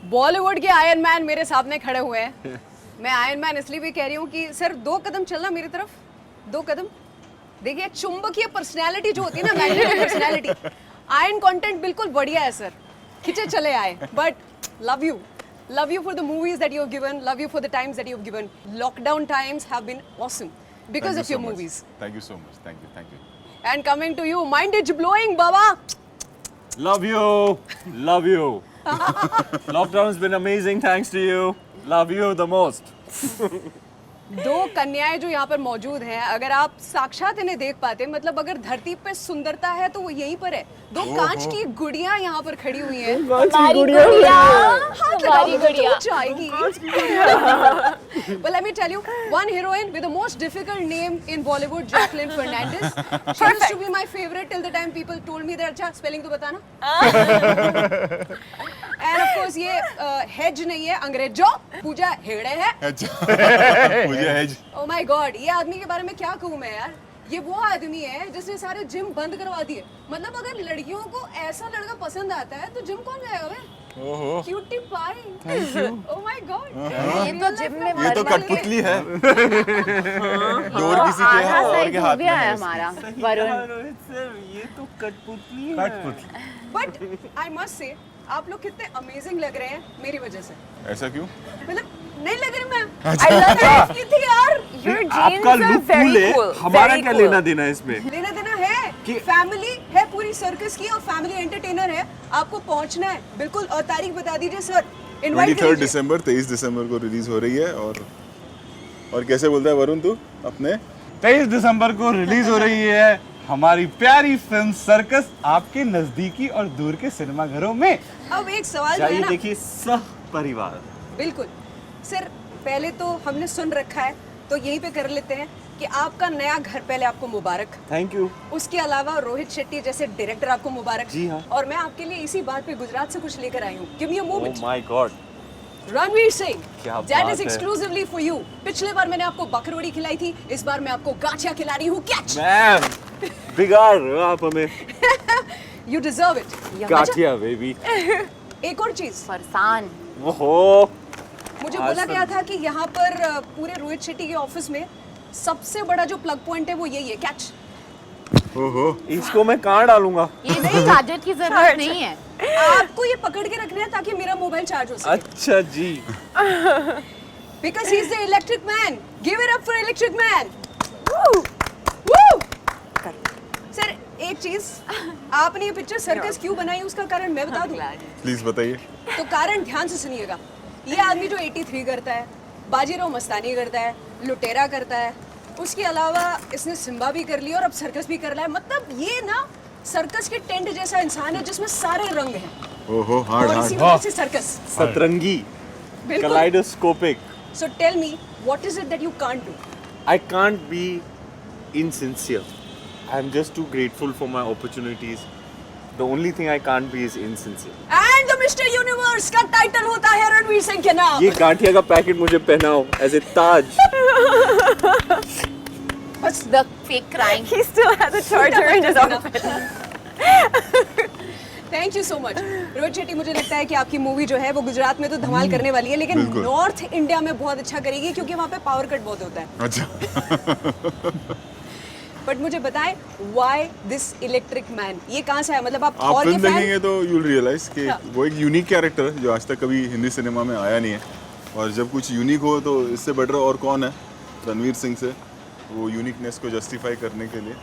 बॉलीवुड के iron man मेरे सामने खड़े हुए हैं। मैं आयरन मैन इसलिए भी कह रही हूँ कि सर 2 कदम चलना मेरी तरफ, 2 कदम। देखिए चुंबकीय पर्सनैलिटी जो होती है ना, मैग्नेटिक पर्सनैलिटी, आयरन कंटेंट बिल्कुल बढ़िया है सर, खिंचे चले आए। But love you for the movies that you have given, love you for the times that you have given. Lockdown times have been awesome because of your movies. Thank you so much. Thank you. And coming to you, mind is blowing, Baba. Love you. Lockdown's been amazing thanks to you. Love you the most. 2 कन्याएं जो यहाँ पर मौजूद हैं, अगर आप साक्षात इन्हें देख पाते, मतलब अगर धरती पे सुंदरता है तो वो यहीं पर है। 2 कांच की गुड़ियां यहाँ पर खड़ी हुई हैं। हमारी गुड़िया, हमारी गुड़िया आएगी। Well, let me tell you, one heroine with the most difficult name in Bollywood, Jacqueline Fernandez. She used to be my favorite till the time people told me that अच्छा spelling तो बताना। And of course ये hedge नहीं है, अंग्रेजो, पूजा हेगड़े है। अच्छा मुझे हेज। Oh my God, ये आदमी के बारे में क्या कहूँ मैं यार। ये वो आदमी है जिसने सारे जिम बंद करवा दिए। मतलब अगर लड़कियों को ऐसा लड़का पसंद आता है तो जिम कौन जाएगा बे? ओहो। Cutie pie. Oh my God। ये तो जिम में ये तो कठपुतली है। डोर किसी के आधा और सही के हाथ में है है। हमारा वरुण। रोहित सर ये तो कठपुतली है। कठपुतली। But I must say, आप लोग कितने अमेजिंग लग रहे हैं मेरी वजह से। ऐसा क्यों? मतलब नहीं लग रही मैं। I love that. की थी यार। Your आपका jeans are look very cool है, cool. हमारा Very क्या cool. लेना देना इसमें? लेना देना है कि फैमिली है पूरी सर्कस की और फैमिली एंटरटेनर है। आपको पहुंचना है बिल्कुल। और तारीख बता दीजिए सर। इनवाइट 23 दिसंबर 23 दिसंबर को रिलीज हो रही है। और कैसे बोलता है वरुण तू अपने? 23 दिसंबर को रिलीज हो रही है हमारी प्यारी फिल्म सर्कस आपके नजदीकी और दूर के सिनेमाघरों में। अब एक सवाल जो है चाहिए ना, देखिए सह परिवार। बिल्कुल सर, पहले तो हमने सुन रखा है तो यहीं पे कर लेते हैं कि आपका नया घर पहले आपको मुबारक। Thank you. उसके अलावा रोहित शेट्टी जैसे डायरेक्टर आपको मुबारक। जी हाँ। और मैं आपके लिए इसी बात पे गुजरात से कुछ लेकर आई हूँ। Give me a oh moment. My God. Ranveer Singh, क्या दैट बात इज है। Exclusively for you. पिछले बार मैंने आपको बकरवड़ी खिलाई थी, इस बार मैं आपको गांठिया खिला रही हूँ। कैच। मैम बिगाड़ रहे हो आप हमें। You deserve it. Gathiya baby. एक और चीज, फरसान। ओहो मुझे आज बोला तो- गया था कि यहाँ पर पूरे रोहित शेट्टी के ऑफिस में सबसे बड़ा जो प्लग पॉइंट है वो यही है। कैच। ओहो। इसको मैं कहाँ डालूंगा? ये इसकी गाजर की जरूरत नहीं है। आपको ये पकड़ के रखना है ताकि मेरा मोबाइल चार्ज हो सके। अच्छा जी। Because he's the electric man. Give it up for electric man. Woo! Woo! Sir एक चीज, आपने ये पिक्चर सर्कस क्यों बनाई उसका कारण मैं बता दूं। प्लीज बताइए। तो कारण ध्यान से सुनिएगा। ये आदमी जो 83 करता है, बाजीराव मस्तानी करता है, लुटेरा करता है, उसके अलावा इसने सिम्बा भी कर लिया और अब सर्कस भी कर रहा है। मतलब ये ना सर्कस के टेंट जैसा इंसान है जिसमें सारे रंग हैं। ओहो हार्ड और इसी हार्ड। वजह से सर्कस। सतरंगी। बिल्कुल। कलाइडोस्कोपिक। So tell me, what is it that you can't do? I can't be insincere. I'm just too grateful for my opportunities. The only thing I can't be is insincere. And the Mr. Universe का title होता है रणवीर सिंह के नाम। ये गांठिया का packet मुझे पहनाओ as a ताज। The fake crying. He still has a charger in his outfit. Thank you so much Rohit Shetty. मुझे लगता है कि आपकी मूवी जो है वो गुजरात में तो धमाल करने वाली है, लेकिन बिल्कुल। नॉर्थ इंडिया में बहुत अच्छा करेगी क्योंकि वहाँ पे पावर कट बहुत होता है। अच्छा। बट मुझे बताएं, व्हाई दिस इलेक्ट्रिक मैन? ये कहाँ से आया? मतलब आप आप और के फिल्म फैन? देखेंगे तो यूल रियलाइज कि हाँ। वो एक यूनिक कैरेक्टर है जो आज तक कभी हिंदी सिनेमा में आया नहीं है। और जब कुछ यूनिक हो तो इससे बेटर और कौन है रणवीर सिंह से वो यूनिकनेस को जस्टिफाई करने के लिए।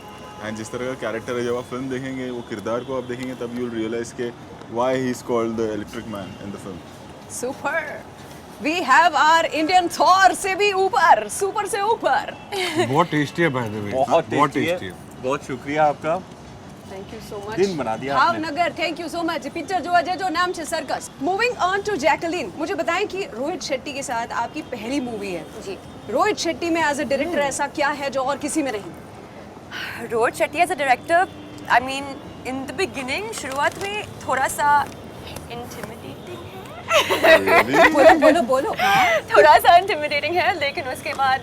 एंड जिस तरह का कैरेक्टर है, जब आप फिल्म देखेंगे, वो किरदार को आप देखेंगे, तब यूल रियलाइज के why he is called the electric man in the film. Super. We have our Indian Thor से भी ऊपर, सुपर से ऊपर। बहुत टेस्टी है बाय द वे। बहुत टेस्टी टेस्टी है। बहुत शुक्रिया आपका। Thank you so much. दिन बना दिया आपने। Bhavnagar, thank you so much. Picture जो है जो नाम से circus. Moving on to Jacqueline, मुझे बताएं कि रोहित शेट्टी के साथ आपकी पहली मूवी है। जी। रोहित शेट्टी में एज अ डायरेक्टर ऐसा क्या है जो और किसी में नहीं? Rohit Shetty as a director, I mean in the beginning, शुरुआत में थोड़ा सा इंटिमिडेटिंग है। बोलो बोलो बोलो। थोड़ा सा इंटिमिडेटिंग है, लेकिन उसके बाद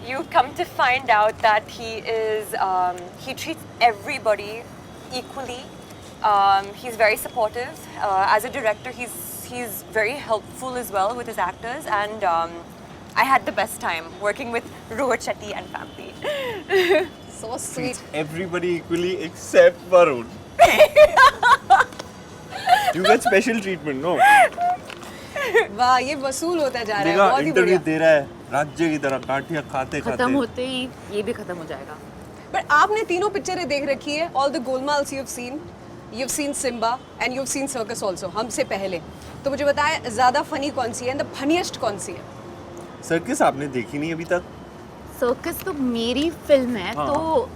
you come to find out that he treats everybody equally. He's very supportive. As a director, He's very helpful as well with his actors, and I had the best time working with Rohit Shetty and family. So sweet. Everybody equally except Varun. You get special treatment, no? वाह ये वसूल होता जा रहा है, देखा बहुत ही interview बढ़िया। दे रहा है राज्य की तरह काठिया खाते खत्म खाते। होते ही ये भी खत्म हो जाएगा। बट आपने तीनों पिक्चरें देख रखी है, all the Golmaals you have seen Simmba and you have seen Circus also, हमसे पहले। तो मुझे बताएं ज्यादा फनी कौन सी है एंड द फनीएस्ट कौन सी है? सर्कस आपने देखी नहीं अभी तक? सर्कस तो मेरी फिल्म है, हाँ। तो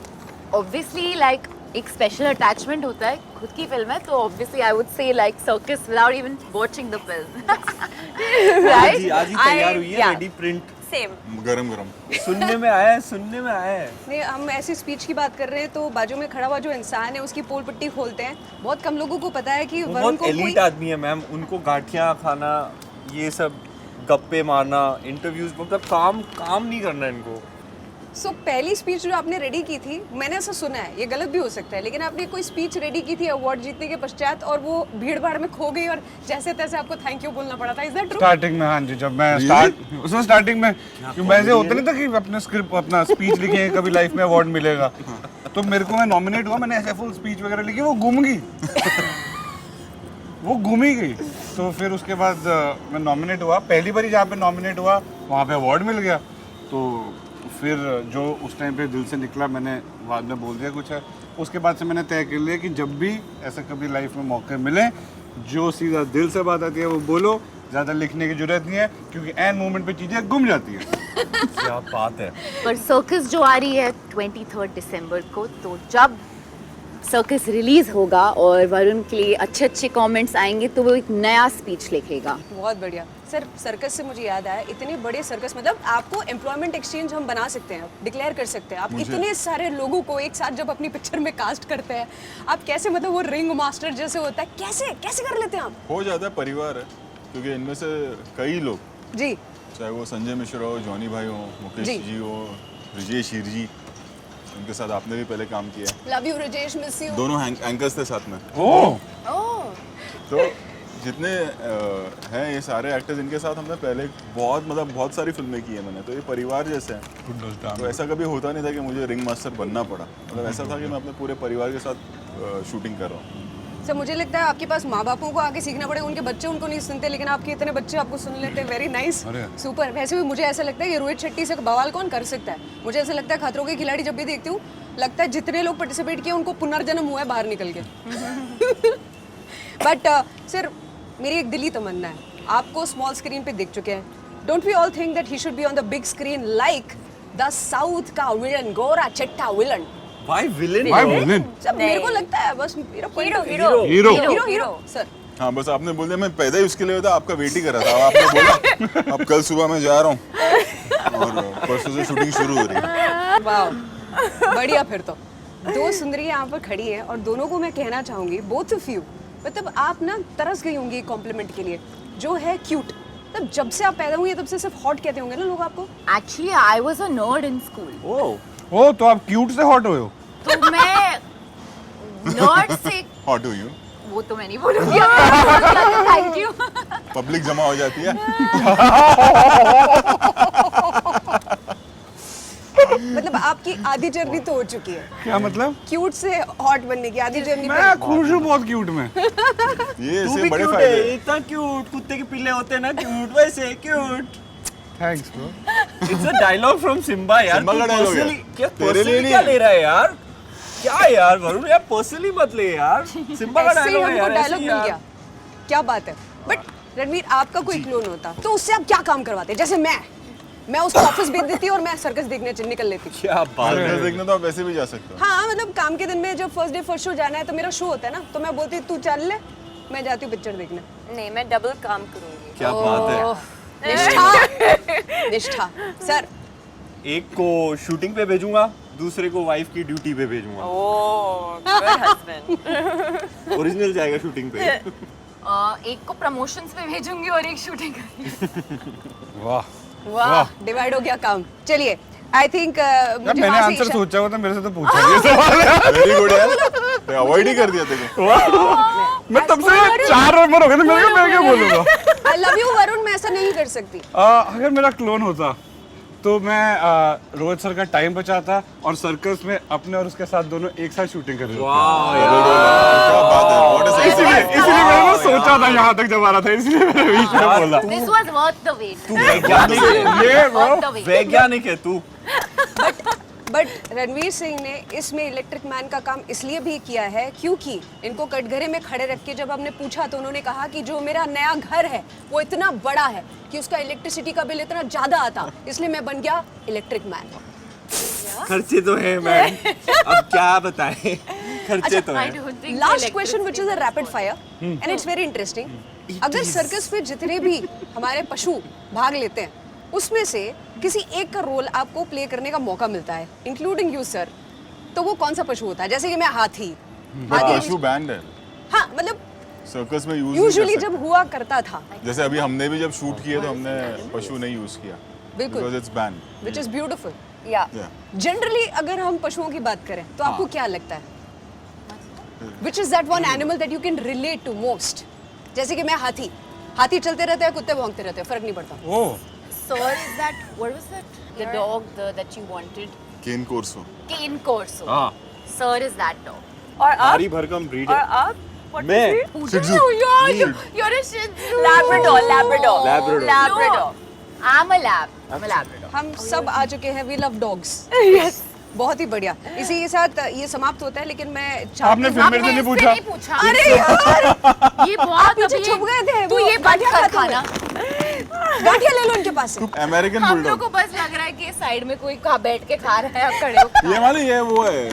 ऑब्वियसली लाइक एक स्पेशल अटैचमेंट होता है, खुद की फिल्म है, तो obviously I would say like circus without even watching the film. आज ही तैयार हुई है yeah. Ready print. Same. गरम गरम। सुनने में आया है, सुनने में आया है। नहीं, हम ऐसी स्पीच की बात कर रहे हैं तो बाजू में खड़ा हुआ जो इंसान है उसकी पोल पट्टी खोलते हैं। बहुत कम लोगों को पता है कि वो वरुण बहुत को कोई एलीट आदमी है मैम, उनको गाठियाँ खाना, ये सब गप्पे मारना, इंटरव्यूज, मतलब काम नहीं करना इनको। सो पहली स्पीच जो आपने रेडी की थी, मैंने ऐसा सुना है, ये गलत भी हो सकता है, लेकिन आपने कोई स्पीच रेडी की थी अवार्ड जीतने के पश्चात और वो भीड़ भाड़ में खो गई और जैसे तैसे आपको थैंक यू बोलना पड़ा था। Is that true? स्टार्टिंग में, हाँ जी, जब मैं उसमें स्टार्टिंग में वैसे होता नहीं था कि अपने स्क्रिप्ट अपना स्पीच लिखे कभी लाइफ में अवार्ड मिलेगा, तो मेरे को मैं नॉमिनेट हुआ, मैंने ऐसे फुल स्पीच वगैरह लिखी, वो गुम गई। वो गुम ही गई। तो फिर उसके बाद मैं नॉमिनेट हुआ, पहली बार जहाँ पे नॉमिनेट हुआ वहाँ पे अवार्ड मिल गया। तो फिर जो उस टाइम पे दिल से निकला मैंने बाद में बोल दिया कुछ है। उसके बाद से मैंने तय कर लिया कि जब भी ऐसा कभी लाइफ में मौके मिले, जो सीधा दिल से बात आती है वो बोलो, ज़्यादा लिखने की जरूरत नहीं है, क्योंकि एन मोमेंट पे चीज़ें गुम जाती हैं। क्या बात है। पर सर्कस जो आ रही है 23 दिसंबर को, तो जब सर्कस रिलीज होगा और वरुण के लिए अच्छे अच्छे कमेंट्स आएंगे तो वो एक नया स्पीच लिखेगा। बहुत बढ़िया सर। सर्कस से मुझे याद आया, इतने बड़े सर्कस, मतलब आपको एम्प्लॉयमेंट एक्सचेंज हम बना सकते हैं, डिक्लेयर कर सकते हैं। आप इतने सारे लोगों को एक साथ जब अपनी पिक्चर में कास्ट करते हैं, आप कैसे, मतलब वो रिंग मास्टर जैसे होता है, कैसे कैसे कर लेते हैं आप? हो जाता है, परिवार है, क्योंकि इनमें से कई लोग, जी चाहे वो संजय मिश्रा हो, जॉनी भाई हो, मुकेश जी। जी हो, ब्रिजेश हीर जी, उनके साथ आपने भी पहले काम किया है। Love you Brijesh, miss you. दोनों एंकर्स थे साथ में। ओह, तो जितने हैं ये सारे एक्टर्स, इनके साथ हमने पहले बहुत सारी फिल्में की है मैंने, तो ये परिवार जैसे हैं। तो ऐसा कभी होता नहीं था कि मुझे रिंग मास्टर बनना पड़ा, मतलब ऐसा था कि मैं अपने पूरे परिवार के साथ शूटिंग कर रहा हूँ। सर मुझे लगता है आपके पास माँ बापों को आके सीखना पड़ेगा, उनके बच्चे उनको नहीं सुनते, लेकिन आपके इतने बच्चे आपको सुन लेते हैं। वेरी नाइस, अरे। सुपर। वैसे भी मुझे ऐसा लगता है कि रोहित शेट्टी से बवाल कौन कर सकता है। मुझे ऐसा लगता है खतरों के खिलाड़ी जब भी देखती हूँ, लगता है जितने लोग पार्टिसिपेट किए उनको पुनर्जन्म हुआ है बाहर निकल के। बट सर मेरी एक दिली तमन्ना है, आपको स्मॉल स्क्रीन पे देख चुके हैं, don't we all think that he should be on the big screen like the south का विलन, गोरा चट्टा villain? Why villain? Why villain? सब मेरे को लगता है, बस मेरा point of view- Hero. Hero hero sir. हाँ, बस आपने बोल दिया, मैं पैदा ही उसके लिए हुआ था, आपका वेट ही कर रहा था। आपने बोला अब कल सुबह मैं जा रहा हूँ और परसों से शूटिंग शुरू हो रही है। वाह, बढ़िया। फिर तो दो सुंदरी यहाँ पर खड़ी है और दोनों को मैं कहना चाहूंगी, बोथ ऑफ यू, मतलब आप ना तरस गई होंगी कॉम्प्लीमेंट के लिए, जो है क्यूट। तब जब से आप पैदा हुई तब से सिर्फ हॉट कहते होंगे ना लोग आपको। Actually I was a nerd in school, oh, तो आप क्यूट से हॉट हुए हो? तो मैं नर्ड से, हॉट हूँ यू, वो तो मैं नहीं बोलूंगी। Thank you. पब्लिक जमा हो जाती है। मतलब आपकी आधी जर्नी तो हो चुकी है, क्या मतलब? क्यूट से हॉट बनने की आधी जर्नी मैं खुश हूँ बहुत क्यूट में। ये तू इससे भी बड़े क्यूट फायदे है, हैं। इतना क्यूट, कुत्ते के पिल्ले होते हैं ना क्यूट, वैसे cute. Thanks bro. It's a dialogue from Simba यार। सिम्बा का तू dialogue है। personally- क्या तेरे लिए personally नहीं क्या है। ले रहा है यार? क्या यार वरुण यार, पर्सनली मत ले यार। सिम्बा का ऐसे ही डायलॉग है हमको यार, ऐसे डायलॉग ही मिल यार। गया, क्या बात है। बट रणवीर, आपका कोई क्लोन होता तो उससे आप क्या काम करवाते? जैसे मैं उसको ऑफिस भेज देती और मैं सर्कस देखने निकल लेती। क्या बात है। सर्कस देखने तो आप वैसे भी जा सकते हो। हाँ, मतलब काम के दिन में जब फर्स्ट डे फर्स्ट शो जाना है तो मेरा शो होता है ना, तो मैं बोलती तू चल ले, मैं जाती हूँ पिक्चर देखने। नहीं, मैं डबल काम करूंगी। क्या बात है। ओह, निष्ठा। निष्ठा सर। एक को शूटिंग पे भेजूंगा, दूसरे को वाइफ की ड्यूटी पे भेजूंगा। ओह, गुड हस्बैंड। ओरिजिनल जाएगा शूटिंग पे। एक को प्रमोशंस पे भेजूंगी और एक शूटिंग करेंगी। वाह वाह, डिवाइड हो गया काम। चलिए, आई थिंक यार, मुझे मैंने वहाँ से आंसर इशा- सोचा हुआ था, मेरे से तो पूछा ये सवाल। वेरी गुड यार, अवॉइड ही कर दिया तेरे को। मैं तब से 4 नंबर हो गए थे, मैं क्या बोलूँगा। आई लव यू वरुण, मैं ऐसा नहीं कर सकती। अगर मेरा क्लोन होता तो मैं रोहित सर का टाइम बचाता और सर्कस में अपने और उसके साथ दोनों एक साथ शूटिंग कर रहे क्या बात है, what a इसलिए मैंने वो सोचा था यहाँ तक जब आ रहा था, इसलिए मैंने बीच में बोला। This was worth the wait. तू वैज्ञानिक है, ये Worth the wait. वैज्ञानिक है तू। बट रणवीर सिंह ने इसमें इलेक्ट्रिक मैन का काम इसलिए भी किया है क्योंकि इनको कटघरे में खड़े रख के जब हमने पूछा तो उन्होंने कहा कि जो मेरा नया घर है वो इतना बड़ा है कि उसका इलेक्ट्रिसिटी का बिल इतना ज्यादा आता, इसलिए मैं बन गया इलेक्ट्रिक मैन। खर्चे तो हैं मैम, अब क्या बताएं, खर्चे तो I हैं। don't think last question which is a rapid fire and it's very interesting. अगर सर्कस में जितने भी हमारे पशु भाग लेते हैं उसमें से किसी एक का रोल आपको प्ले करने का मौका मिलता है, इंक्लूडिंग यू सर, तो वो कौन सा पशु होता है? जैसे कि मैं हाथी। पशु बैंड है हाँ, मतलब सर्कस में यूज यूजुअली जब हुआ करता था, जैसे अभी हमने भी जब शूट किए तो हमने पशु नहीं यूज किया बिल्कुल, because it's band. Which is beautiful. या जनरली अगर हम पशुओं की बात करें तो आपको क्या लगता है which is that one animal that you can relate to most? जैसे कि मैं हाथी, हाथी चलते रहते हैं, कुत्ते भौंकते रहते हैं, फर्क नहीं पड़ता। ओह, Sir, is that what was that? The dog that you wanted? Cane Corso. Cane Corso. हाँ। Sir, is that dog? और आप भारी भरकम ब्रीड और है। आप what मैं was it? Oh, you're a Shih Tzu. Labrador, Labrador, Labrador. Labrador. I'm a lab. I'm a Labrador. हम सब आ चुके हैं, वी लव डॉग्स। Yes. बहुत ही बढ़िया। इसी के साथ ये समाप्त होता है, लेकिन मैं आपने फिर मेरे से नहीं पूछा। नहीं पूछा। अरे यार, ये बहुत पीछे अभी- छुप गए थे, तू वो ये बंद गांठिया कर खाते हुए। खाना। गांठिया ले लो इनके पास से। अमेरिकन हम लोग बुलडॉग। को बस लग रहा है कि साइड में कोई बैठ के खा रहा है, आप खड़े हो। ये वाले ये वो है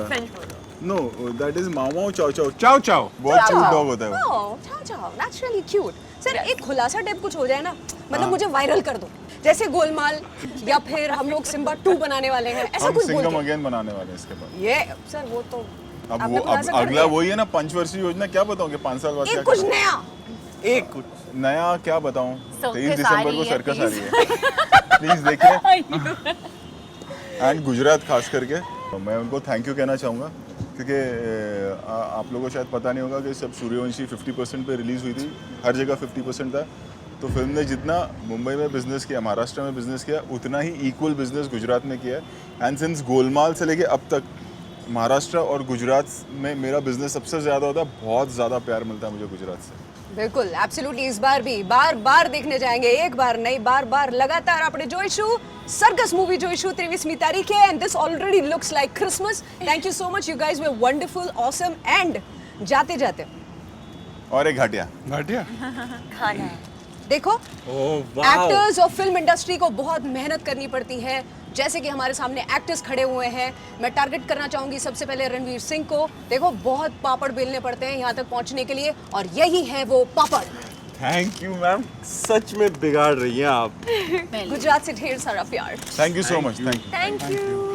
French bulldog. No that is Mao chow chow. Chow चाओ। बहुत क्यूट डॉग होता है वो। Oh, चाओ चाओ, that's really cute. सर एक खुलासा टाइप कुछ हो जाए ना, मतलब मुझे वायरल कर दो, जैसे गोलमाल या फिर हम लोग सिम्बा 2 बनाने वाले हैं, ऐसा हम कुछ बोल सिंगम के। अगेन बनाने वाले हैं इसके बाद। ये सर वो तो अब आपने वो खुलासा अब कर अगला दिया। वही है ना, पंचवर्षीय योजना। क्या बताऊं कि 5 साल बाद क्या एक कुछ करना है? नया। एक कुछ नया क्या बताऊं? सर्कस 23 आ दिसंबर रही को है, सर्कस आ please. रही है, प्लीज देखिए। एंड गुजरात खास करके मैं उनको थैंक यू कहना चाहूँगा क्योंकि आप लोगों को शायद पता नहीं होगा कि सब सूर्यवंशी 50% पे रिलीज़ हुई थी, हर जगह 50% था। तो फिल्म ने जितना मुंबई में बिजनेस किया, महाराष्ट्र में बिजनेस किया, उतना ही इक्वल बिजनेस गुजरात में किया है। एंड सिंस गोलमाल से लेके अब तक महाराष्ट्र और गुजरात में मेरा बिजनेस सबसे ज़्यादा होता है। बहुत ज़्यादा प्यार मिलता है मुझे गुजरात से। बिल्कुल, एब्सोल्युटली। इस बार भी बार बार देखने जाएंगे, एक बार नहीं बार बार लगातार આપણે જોઈશું सर्कस मूवी જોઈશું 23મી તારીખે and this already looks like Christmas. Thank you so much, you guys were wonderful, awesome and जाते जाते और एक घाटिया घाटिया। खाना है। देखो, ओह वाओ। एक्टर्स और फिल्म इंडस्ट्री को बहुत मेहनत करनी पड़ती है। जैसे कि हमारे सामने एक्टर्स खड़े हुए हैं, मैं टारगेट करना चाहूंगी सबसे पहले रणवीर सिंह को। देखो, बहुत पापड़ बेलने पड़ते हैं यहाँ तक पहुँचने के लिए और यही है वो पापड़। थैंक यू मैम, सच में बिगाड़ रही हैं आप। गुजरात से ढेर सारा प्यार। Thank you so much. Thank you. Thank you.